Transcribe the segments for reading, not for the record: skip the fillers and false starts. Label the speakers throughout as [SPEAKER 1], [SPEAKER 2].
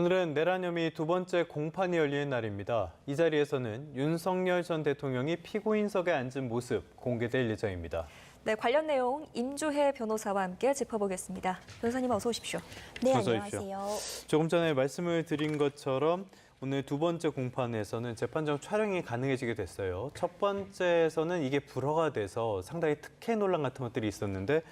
[SPEAKER 1] 오늘은 내란 혐의 두 번째 공판이 열리는 날입니다. 이 자리에서는 윤석열 전 대통령이 피고인석에 앉은 모습 공개될 예정입니다.
[SPEAKER 2] 네, 관련 내용 임주혜 변호사와 함께 짚어보겠습니다. 변호사님 어서 오십시오.
[SPEAKER 3] 네,
[SPEAKER 1] 어서
[SPEAKER 3] 안녕하세요.
[SPEAKER 1] 조금 전에 말씀을 드린 것처럼 오늘 두 번째 공판에서는 재판정 촬영이 가능해지게 됐어요. 첫 번째에서는 이게 불허가 돼서 상당히 특혜 논란 같은 것들이 있었는데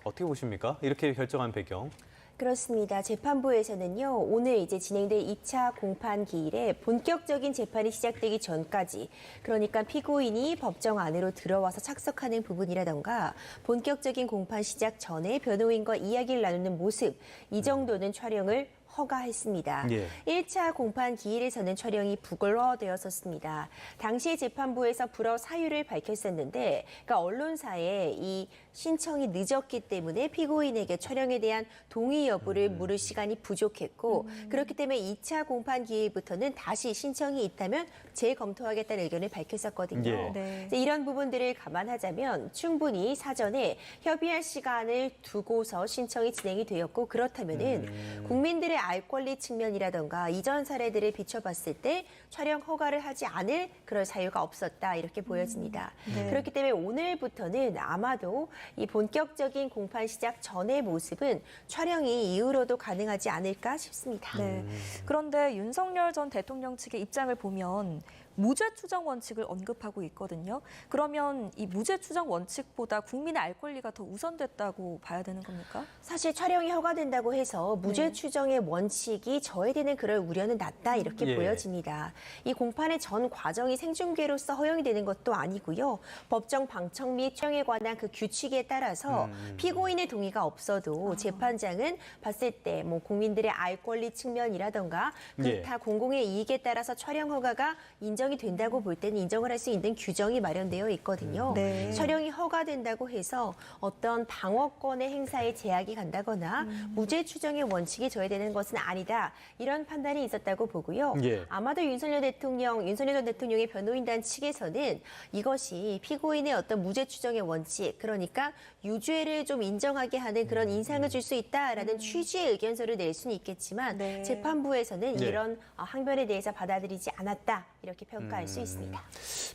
[SPEAKER 1] 어떻게 보십니까? 이렇게 결정한 배경.
[SPEAKER 3] 그렇습니다. 재판부에서는요, 오늘 이제 진행될 2차 공판 기일에 본격적인 재판이 시작되기 전까지, 그러니까 피고인이 법정 안으로 들어와서 착석하는 부분이라던가 본격적인 공판 시작 전에 변호인과 이야기를 나누는 모습, 이 정도는 촬영을 허가했습니다.
[SPEAKER 1] 예.
[SPEAKER 3] 1차 공판 기일에서는 촬영이 불허되었었습니다. 당시 재판부에서 불허 사유를 밝혔었는데, 그러니까 언론사에 이 신청이 늦었기 때문에 피고인에게 촬영에 대한 동의 여부를 물을 시간이 부족했고, 그렇기 때문에 2차 공판 기일부터는 다시 신청이 있다면 재검토하겠다는 의견을 밝혔었거든요.
[SPEAKER 1] 예.
[SPEAKER 2] 네.
[SPEAKER 3] 이제 이런 부분들을 감안하자면 충분히 사전에 협의할 시간을 두고서 신청이 진행이 되었고, 그렇다면은 국민들의 알 권리 측면이라던가 이전 사례들을 비춰봤을 때 촬영 허가를 하지 않을 그럴 사유가 없었다, 이렇게 보여집니다.
[SPEAKER 2] 네.
[SPEAKER 3] 그렇기 때문에 오늘부터는 아마도 이 본격적인 공판 시작 전의 모습은 촬영이 이후로도 가능하지 않을까 싶습니다.
[SPEAKER 2] 네. 그런데 윤석열 전 대통령 측의 입장을 보면 무죄 추정 원칙을 언급하고 있거든요. 그러면 이 무죄 추정 원칙보다 국민의 알 권리가 더 우선됐다고 봐야 되는 겁니까?
[SPEAKER 3] 사실 촬영이 허가된다고 해서 무죄 추정의 원칙이 저해되는 그럴 우려는 낮다, 이렇게
[SPEAKER 1] 예.
[SPEAKER 3] 보여집니다. 이 공판의 전 과정이 생중계로서 허용이 되는 것도 아니고요. 법정 방청 및 촬영에 관한 그 규칙에 따라서 피고인의 동의가 없어도 재판장은 봤을 때 뭐 국민들의 알 권리 측면이라던가 기타 공공의 이익에 따라서 촬영 허가가 인정이 된다고 볼 때는 인정을 할 수 있는 규정이 마련되어 있거든요.
[SPEAKER 2] 네.
[SPEAKER 3] 촬영이 허가된다고 해서 어떤 방어권의 행사에 제약이 간다거나 무죄 추정의 원칙이 저해되는 것은 아니다, 이런 판단이 있었다고 보고요.
[SPEAKER 1] 예.
[SPEAKER 3] 아마도 윤석열 전 대통령의 변호인단 측에서는 이것이 피고인의 어떤 무죄 추정의 원칙, 그러니까 유죄를 좀 인정하게 하는 그런 인상을 줄 수 있다라는 취지의 의견서를 낼 수는 있겠지만
[SPEAKER 2] 네.
[SPEAKER 3] 재판부에서는
[SPEAKER 1] 예.
[SPEAKER 3] 이런 항변에 대해서 받아들이지 않았다, 이렇게 평가할 수 있습니다.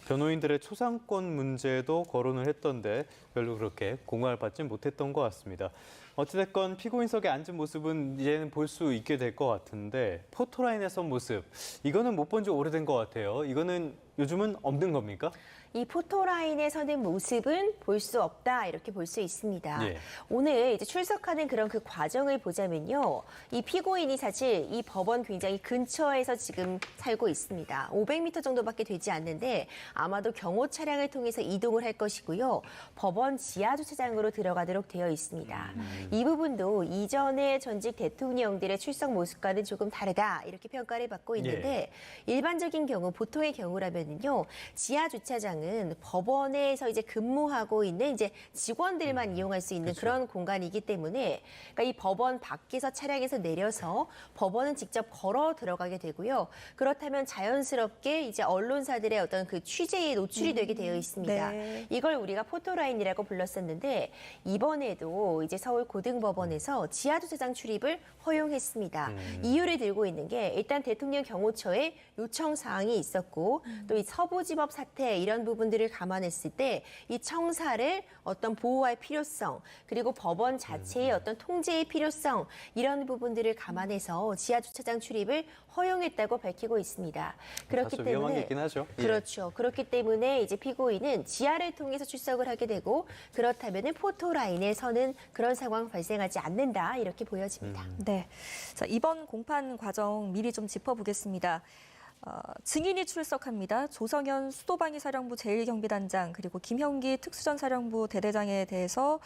[SPEAKER 1] 변호인들의 초상권 문제도 거론을 했던데 별로 그렇게 공감을 받지 못했던 것 같습니다. 어찌됐건 피고인석에 앉은 모습은 이제는 볼 수 있게 될 것 같은데 포토라인에 선 모습, 이거는 못 본 지 오래된 것 같아요. 이거는 요즘은 없는 겁니까?
[SPEAKER 3] 이 포토라인에 서는 모습은 볼 수 없다, 이렇게 볼 수 있습니다.
[SPEAKER 1] 예.
[SPEAKER 3] 오늘 이제 출석하는 그런 그 과정을 보자면요. 이 피고인이 사실 이 법원 굉장히 근처에서 지금 살고 있습니다. 500m 정도밖에 되지 않는데 아마도 경호 차량을 통해서 이동을 할 것이고요. 법원 지하 주차장으로 들어가도록 되어 있습니다. 이 부분도 이전의 전직 대통령들의 출석 모습과는 조금 다르다, 이렇게 평가를 받고 있는데 일반적인 경우, 보통의 경우라면요. 지하 주차장은 법원에서 이제 근무하고 있는 이제 직원들만 이용할 수 있는 그런 공간이기 때문에, 그러니까 이 법원 밖에서 차량에서 내려서 법원은 직접 걸어 들어가게 되고요. 그렇다면 자연스럽게 이제 언론사들의 어떤 그 취재에 노출이 되게 되어 있습니다.
[SPEAKER 2] 네.
[SPEAKER 3] 이걸 우리가 포토라인이라고 불렀었는데 이번에도 이제 서울 고등법원에서 지하 주차장 출입을 허용했습니다. 이유를 들고 있는 게 일단 대통령 경호처에 요청 사항이 있었고 또 이 서부지법 사태, 이런 부분들을 감안했을 때 이 청사를 어떤 보호할 필요성, 그리고 법원 자체의 어떤 통제의 필요성, 이런 부분들을 감안해서 지하 주차장 출입을 허용했다고 밝히고 있습니다. 그렇기
[SPEAKER 1] 다소 위험한 게
[SPEAKER 3] 때문에
[SPEAKER 1] 있긴 하죠. 예.
[SPEAKER 3] 그렇죠. 그렇기 때문에 이제 피고인은 지하를 통해서 출석을 하게 되고, 그렇다면은 포토라인에 서는 그런 상황 발생하지 않는다, 이렇게 보여집니다.
[SPEAKER 2] 네. 자, 이번 공판 과정 미리 좀 짚어보겠습니다. 증인이 출석합니다. 조성현 수도방위 사령부 제1경비단장, 그리고 김형기 특수전사령부 대대장에 대해서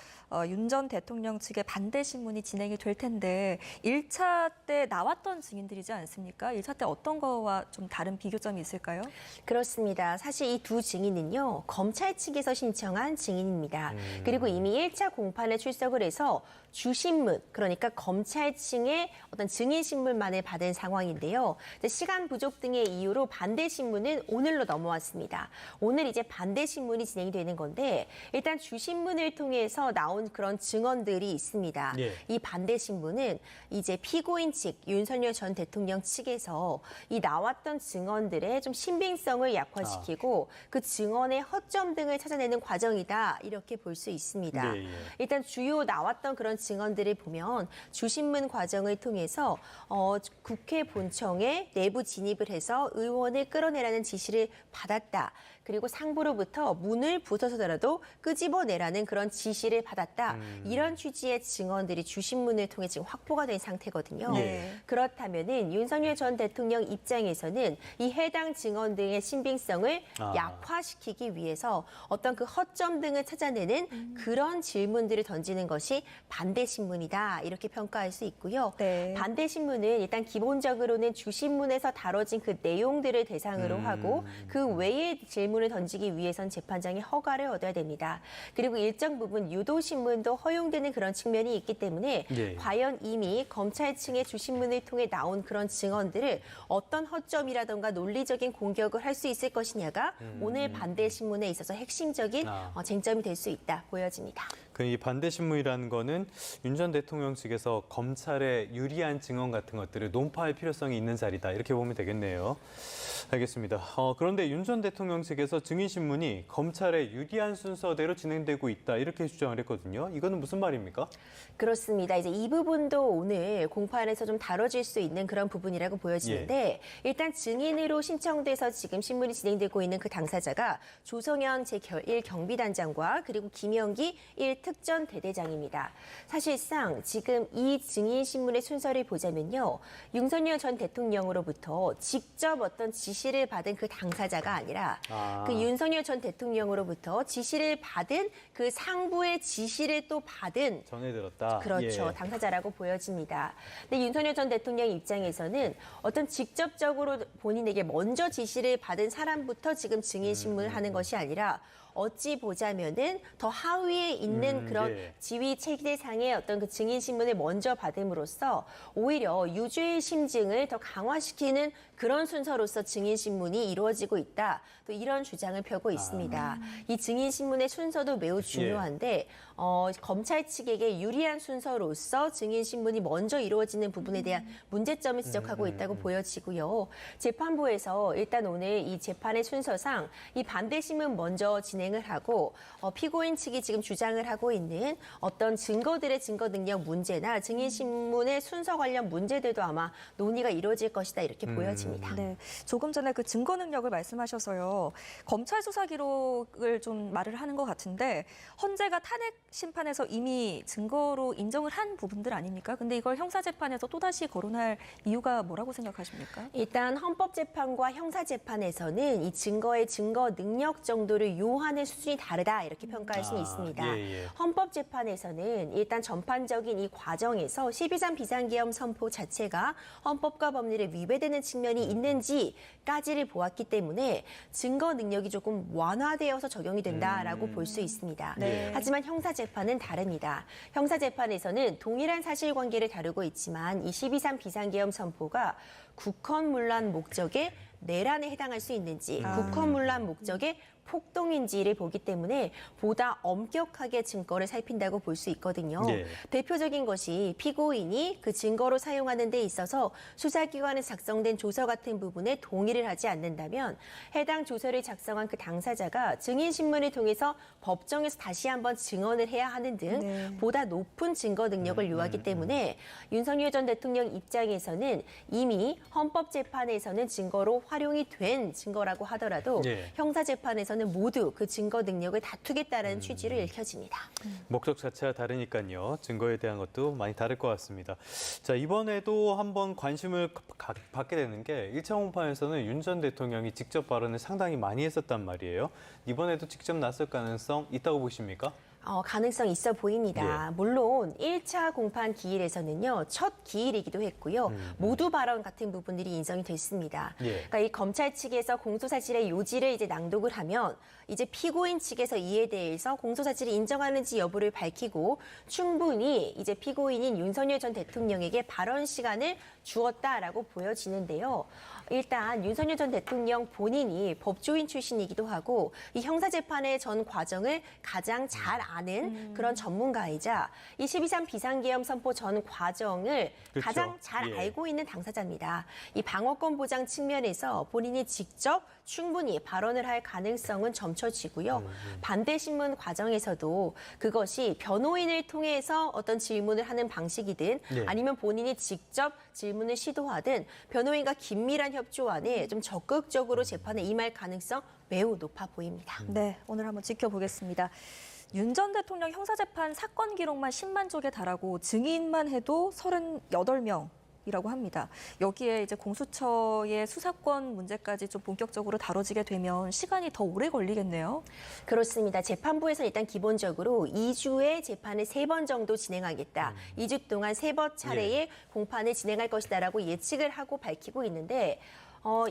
[SPEAKER 2] 윤 전 대통령 측의 반대 신문이 진행이 될 텐데 1차 때 나왔던 증인들이지 않습니까? 1차 때 어떤 거와 좀 다른 비교점이 있을까요?
[SPEAKER 3] 그렇습니다. 사실 이 두 증인은요, 검찰 측에서 신청한 증인입니다. 그리고 이미 1차 공판에 출석을 해서 주신문, 그러니까 검찰 측의 어떤 증인 신문만을 받은 상황인데요. 시간 부족 등의 이후로 반대 신문은 오늘로 넘어왔습니다. 오늘 이제 반대 신문이 진행이 되는 건데 일단 주신문을 통해서 나온 그런 증언들이 있습니다.
[SPEAKER 1] 예.
[SPEAKER 3] 이 반대 신문은 이제 피고인 측 윤석열 전 대통령 측에서 이 나왔던 증언들의 좀 신빙성을 약화시키고 그 증언의 허점 등을 찾아내는 과정이다 이렇게 볼 수 있습니다.
[SPEAKER 1] 예, 예.
[SPEAKER 3] 일단 주요 나왔던 그런 증언들을 보면 주신문 과정을 통해서 국회 본청에 내부 진입을 해서 의원을 끌어내라는 지시를 받았다. 그리고 상부로부터 문을 부숴서라도 끄집어내라는 그런 지시를 받았다. 이런 취지의 증언들이 주신문을 통해 지금 확보가 된 상태거든요.
[SPEAKER 2] 네.
[SPEAKER 3] 그렇다면은 윤석열 전 대통령 입장에서는 이 해당 증언 등의 신빙성을 약화시키기 위해서 어떤 그 허점 등을 찾아내는 그런 질문들을 던지는 것이 반대 신문이다. 이렇게 평가할 수 있고요.
[SPEAKER 2] 네.
[SPEAKER 3] 반대 신문은 일단 기본적으로는 주신문에서 다뤄진 그 내용들을 대상으로 하고 그 외의 질문을 던지기 위해선 재판장의 허가를 얻어야 됩니다. 그리고 일정 부분 유도 신문도 허용되는 그런 측면이 있기 때문에
[SPEAKER 1] 예.
[SPEAKER 3] 과연 이미 검찰 측의 주신문을 통해 나온 그런 증언들을 어떤 허점이라던가 논리적인 공격을 할 수 있을 것이냐가 오늘 반대 신문에 있어서 핵심적인 쟁점이 될 수 있다 보여집니다.
[SPEAKER 1] 그 이 반대 신문이라는 거는 윤 전 대통령 측에서 검찰에 유리한 증언 같은 것들을 논파할 필요성이 있는 자리다 이렇게 보면 되겠네요. 알겠습니다. 그런데 윤 전 대통령 측에서 증인 신문이 검찰에 유리한 순서대로 진행되고 있다 이렇게 주장을 했거든요. 이거는 무슨 말입니까?
[SPEAKER 3] 그렇습니다. 이제 이 부분도 오늘 공판에서 좀 다뤄질 수 있는 그런 부분이라고 보여지는데 일단 증인으로 신청돼서 지금 신문이 진행되고 있는 그 당사자가 조성현 제1 경비단장과 그리고 김영기 1 특전 대대장입니다. 사실상 지금 이 증인 신문의 순서를 보자면요. 윤석열 전 대통령으로부터 직접 어떤 지시를 받은 그 당사자가 아니라 그 윤석열 전 대통령으로부터 지시를 받은 그 상부의 지시를 또 받은
[SPEAKER 1] 전해 들었다.
[SPEAKER 3] 그렇죠.
[SPEAKER 1] 예.
[SPEAKER 3] 당사자라고 보여집니다. 근데 윤석열 전 대통령 입장에서는 어떤 직접적으로 본인에게 먼저 지시를 받은 사람부터 지금 증인 신문을 하는 것이 아니라 어찌 보자면은 더 하위에 있는 그런
[SPEAKER 1] 예.
[SPEAKER 3] 지위 체계상의 어떤 그 증인 신문을 먼저 받음으로써 오히려 유죄의 심증을 더 강화시키는 그런 순서로서 증인 신문이 이루어지고 있다. 또 이런 주장을 펴고 있습니다. 이 증인 신문의 순서도 매우 중요한데 검찰 측에게 유리한 순서로서 증인 신문이 먼저 이루어지는 부분에 대한 문제점을 지적하고 있다고 보여지고요. 재판부에서 일단 오늘 이 재판의 순서상 이 반대 신문 먼저 진행을 하고 피고인 측이 지금 주장을 하고 있는 어떤 증거들의 증거 능력 문제나 증인 신문의 순서 관련 문제들도 아마 논의가 이루어질 것이다 이렇게 보여집니다.
[SPEAKER 2] 네, 조금 전에 그 증거 능력을 말씀하셔서요. 검찰 수사 기록을 좀 말을 하는 것 같은데 헌재가 탄핵 심판에서 이미 증거로 인정을 한 부분들 아닙니까? 근데 이걸 형사재판에서 또다시 거론할 이유가 뭐라고 생각하십니까?
[SPEAKER 3] 일단 헌법재판과 형사재판에서는 이 증거의 증거 능력 정도를 요하는 수준이 다르다 이렇게 평가할 수는 있습니다.
[SPEAKER 1] 예.
[SPEAKER 3] 헌법재판에서는 일단 전반적인 이 과정에서 12.3 비상계엄 선포 자체가 헌법과 법률에 위배되는 측면이 있는지까지를 보았기 때문에 증거 능력이 조금 완화되어서 적용이 된다라고 볼 수 있습니다.
[SPEAKER 2] 네.
[SPEAKER 3] 하지만 형사재판은 다릅니다. 형사재판에서는 동일한 사실관계를 다루고 있지만 이 12.3 비상계엄 선포가 국헌문란 목적의 내란에 해당할 수 있는지 국헌문란 목적의 폭동인지를 보기 때문에 보다 엄격하게 증거를 살핀다고 볼 수 있거든요.
[SPEAKER 1] 네.
[SPEAKER 3] 대표적인 것이 피고인이 그 증거로 사용하는 데 있어서 수사기관에 작성된 조서 같은 부분에 동의를 하지 않는다면 해당 조서를 작성한 그 당사자가 증인신문을 통해서 법정에서 다시 한번 증언을 해야 하는 등 보다 높은 증거 능력을 요하기 때문에 윤석열 전 대통령 입장에서는 이미 헌법재판에서는 증거로 활용이 된 증거라고 하더라도 형사재판에서는 모두 그 증거 능력을 다투겠다는 취지로 읽혀집니다.
[SPEAKER 1] 목적 자체가 다르니까요. 증거에 대한 것도 많이 다를 것 같습니다. 자, 이번에도 한번 관심을 받게 되는 게 1차 공판에서는 윤 전 대통령이 직접 발언을 상당히 많이 했었단 말이에요. 이번에도 직접 나설 가능성 있다고 보십니까?
[SPEAKER 3] 가능성이 있어 보입니다. 물론 1차 공판 기일에서는요, 첫 기일이기도 했고요. 모두 발언 같은 부분들이 인정이 됐습니다. 그러니까 이 검찰 측에서 공소사실의 요지를 이제 낭독을 하면 이제 피고인 측에서 이에 대해서 공소사실을 인정하는지 여부를 밝히고 충분히 이제 피고인인 윤석열 전 대통령에게 발언 시간을 주었다라고 보여지는데요. 일단 윤석열 전 대통령 본인이 법조인 출신이기도 하고 이 형사재판의 전 과정을 가장 잘 아는 그런 전문가이자 이 12.3 비상계엄 선포 전 과정을
[SPEAKER 1] 그렇죠.
[SPEAKER 3] 가장 잘
[SPEAKER 1] 예.
[SPEAKER 3] 알고 있는 당사자입니다. 이 방어권 보장 측면에서 본인이 직접 충분히 발언을 할 가능성은 점쳐지고요. 반대 신문 과정에서도 그것이 변호인을 통해서 어떤 질문을 하는 방식이든
[SPEAKER 1] 네.
[SPEAKER 3] 아니면 본인이 직접 질문을 시도하든 변호인과 긴밀한 협조 안에 좀 적극적으로 재판에 임할 가능성 매우 높아 보입니다.
[SPEAKER 2] 네, 오늘 한번 지켜보겠습니다. 윤 전 대통령 형사재판 사건 기록만 10만 쪽에 달하고 증인만 해도 38명이라고 합니다. 여기에 이제 공수처의 수사권 문제까지 좀 본격적으로 다뤄지게 되면 시간이 더 오래 걸리겠네요.
[SPEAKER 3] 그렇습니다. 재판부에서는 일단 기본적으로 2주의 재판을 3번 정도 진행하겠다. 2주 동안 3번 차례의 공판을 진행할 것이다라고 예측을 하고 밝히고 있는데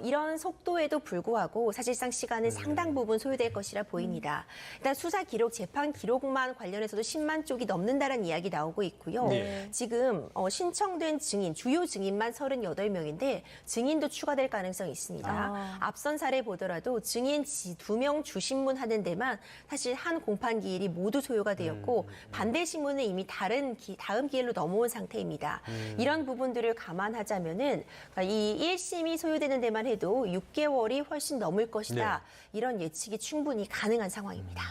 [SPEAKER 3] 이런 속도에도 불구하고 사실상 시간은 상당 부분 소요될 것이라 보입니다. 일단 수사 기록, 재판 기록만 관련해서도 10만 쪽이 넘는다는 이야기 나오고 있고요.
[SPEAKER 1] 네.
[SPEAKER 3] 지금 신청된 증인, 주요 증인만 38명인데 증인도 추가될 가능성이 있습니다. 앞선 사례 보더라도 증인 2명 주신문 하는 데만 사실 한 공판 기일이 모두 소요가 되었고 반대 신문은 이미 다음 기일로 넘어온 상태입니다. 이런 부분들을 감안하자면은 이 1심이 소요되는 데만 해도 6개월이 훨씬 넘을 것이다. 이런 예측이 충분히 가능한 상황입니다.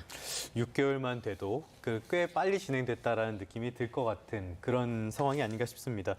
[SPEAKER 1] 6개월만 돼도 꽤 빨리 진행됐다라는 느낌이 들 것 같은 그런 상황이 아닌가 싶습니다.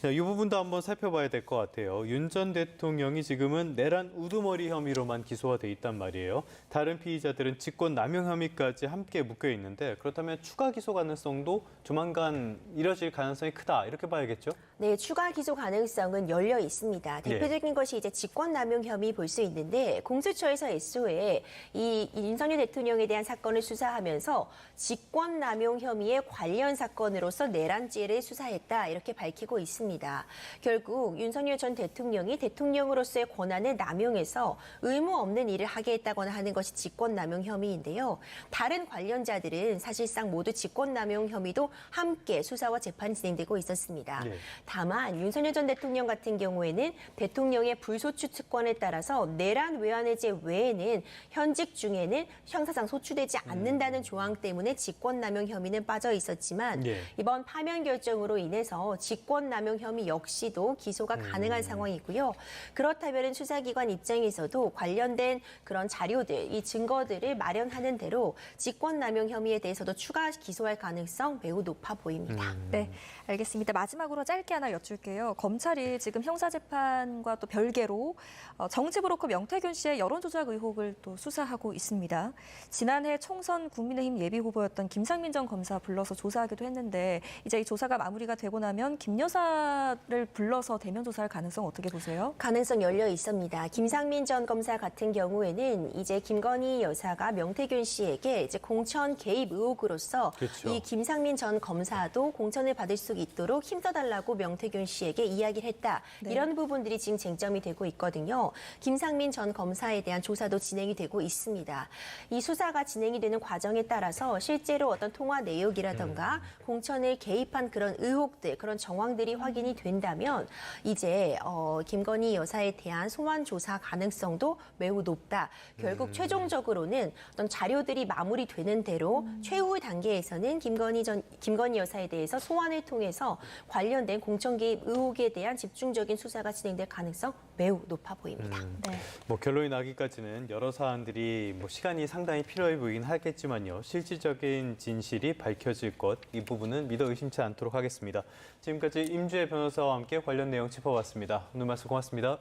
[SPEAKER 1] 자, 이 부분도 한번 살펴봐야 될 것 같아요. 윤 전 대통령이 지금은 내란 우두머리 혐의로만 기소가 돼 있단 말이에요. 다른 피의자들은 직권 남용 혐의까지 함께 묶여 있는데 그렇다면 추가 기소 가능성도 조만간 이뤄질 가능성이 크다 이렇게 봐야겠죠?
[SPEAKER 3] 네, 추가 기소 가능성은 열려 있습니다. 대표적인 것이 이제 직권남용 혐의 볼 수 있는데 공수처에서 애초에 이 윤석열 대통령에 대한 사건을 수사하면서 직권남용 혐의의 관련 사건으로서 내란죄를 수사했다 이렇게 밝히고 있습니다. 결국 윤석열 전 대통령이 대통령으로서의 권한을 남용해서 의무 없는 일을 하게 했다거나 하는 것이 직권남용 혐의인데요. 다른 관련자들은 사실상 모두 직권남용 혐의도 함께 수사와 재판이 진행되고 있었습니다. 다만 윤석열 전 대통령 같은 경우에는 대통령의 불소추 특권에 따라서 내란 외환해제 외에는 현직 중에는 형사상 소추되지 않는다는 조항 때문에 직권남용 혐의는 빠져 있었지만 이번 파면 결정으로 인해서 직권남용 혐의 역시도 기소가 가능한 상황이고요. 그렇다면 수사기관 입장에서도 관련된 그런 자료들, 이 증거들을 마련하는 대로 직권남용 혐의에 대해서도 추가 기소할 가능성 매우 높아 보입니다.
[SPEAKER 2] 네, 알겠습니다. 마지막으로 짧게 하나 여쭐게요. 검찰이 지금 형사재판과 또 별개로 정치 브로커 명태균 씨의 여론조작 의혹을 또 수사하고 있습니다. 지난해 총선 국민의힘 예비후보였던 김상민 전 검사 불러서 조사하기도 했는데 이제 이 조사가 마무리가 되고 나면 김 여사를 불러서 대면 조사할 가능성 어떻게 보세요?
[SPEAKER 3] 가능성 열려 있습니다. 김상민 전 검사 같은 경우에는 이제 김건희 여사가 명태균 씨에게 이제 공천 개입 의혹으로서 이 김상민 전 검사도 공천을 받을 수 있도록 힘써달라고 명태균 씨에게 이야기를 했다. 이런 부분들이 지금 쟁점이 되고 있거든요. 김상민 전 검사에 대한 조사도 진행이 되고 있습니다. 이 수사가 진행이 되는 과정에 따라서 실제로 어떤 통화 내역이라던가 공천을 개입한 그런 의혹들, 그런 정황들이 확인이 된다면 이제 김건희 여사에 대한 소환 조사 가능성도 매우 높다. 결국 최종적으로는 어떤 자료들이 마무리되는 대로 최후 단계에서는 김건희 여사에 대해서 소환을 통해서 관련된 공천 개입 의혹에 대한 집중적인 수사가 진행될 가능성 매우 높아 보입니다.
[SPEAKER 1] 결론이 나기까지는 여러 사안들이 시간이 상당히 필요해 보이긴 하겠지만요. 실질적인 진실이 밝혀질 것, 이 부분은 믿어 의심치 않도록 하겠습니다. 지금까지 임주혜 변호사와 함께 관련 내용 짚어봤습니다. 오늘 말씀 고맙습니다.